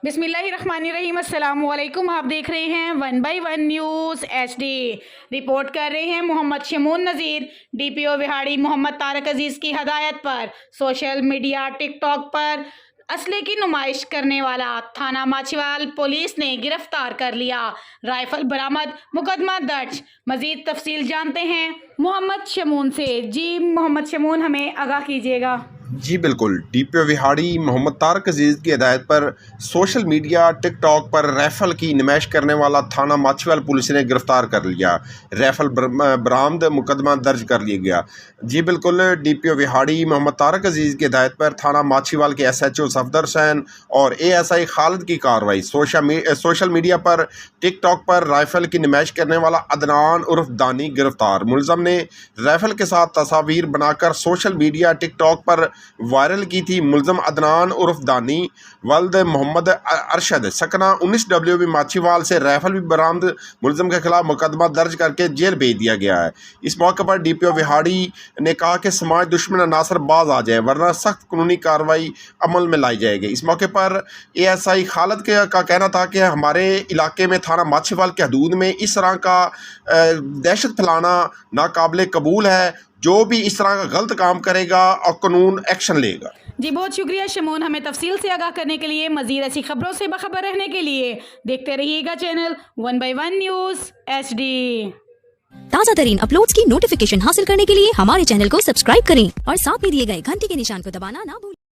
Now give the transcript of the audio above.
बिस्मिल्लाहिर्रहमानिर्रहीम, अस्सलामु अलैकुम। आप देख रहे हैं 1 बाय 1 न्यूज़ HD। रिपोर्ट कर रहे हैं मोहम्मद शमून नज़ीर। DPO विहाड़ी मोहम्मद तारक अजीज़ की हदायत पर सोशल मीडिया टिकटॉक पर असले की नुमाइश करने वाला थाना माछीवाल पुलिस ने गिरफ्तार कर लिया। राइफल बरामद, मुकदमा दर्ज। मजीद तफसील जानते हैं मोहम्मद शमून से। जी मोहम्मद शमून, हमें आगाह कीजिएगा। जी बिल्कुल, DPO विहाड़ी मोहम्मद तारक अजीज़ की हिदायत पर सोशल मीडिया टिकटॉक पर राइफल की नुमाइश करने वाला थाना माछीवाल पुलिस ने गिरफ्तार कर लिया। राइफल बरामद, मुकदमा दर्ज कर लिया गया। जी बिल्कुल, DPO विहाड़ी मोहम्मद तारक अजीज़ की हिदायत पर थाना माछीवाल के SHO सफदर हुसैन और ASI खालिद की कार्रवाई। सोशल मीडिया पर टिकटॉक पर राइफल की नुमाइश करने वाला अदनान उर्फ दानी गिरफ्तार। मुलज़म ने राइफल के साथ तस्वीर बनाकर सोशल मीडिया टिकटॉक पर वायरल की थी। मुलज़म अदनान उर्फ दानी वल्द मोहम्मद अरशद सकना 19W माछीवाल से राइफल भी बरामद। मुलज़म के खिलाफ मुकदमा दर्ज करके जेल भेज दिया गया है। इस मौके पर DPO विहाड़ी ने कहा कि समाज दुश्मन अनासर बाज आ जाए वरना सख्त कानूनी कार्रवाई अमल में लाई जाएगी। इस मौके पर ASI खालिद का कहना था कि हमारे इलाके में थाना माछीवाल के हदूद में इस तरह का दहशत फैलाना नाकाबिले कबूल है। जो भी इस तरह का गलत काम करेगा और कानून एक्शन लेगा। जी बहुत शुक्रिया शमून, हमें तफसील से आगाह करने के लिए। मज़ीद ऐसी खबरों से बाखबर रहने के लिए देखते रहिएगा चैनल 1 बाय 1 न्यूज़ HD। ताज़ा तरीन अपलोड्स की नोटिफिकेशन हासिल करने के लिए हमारे चैनल को सब्सक्राइब करें और साथ में दिए गए घंटी के निशान को दबाना ना भूलें।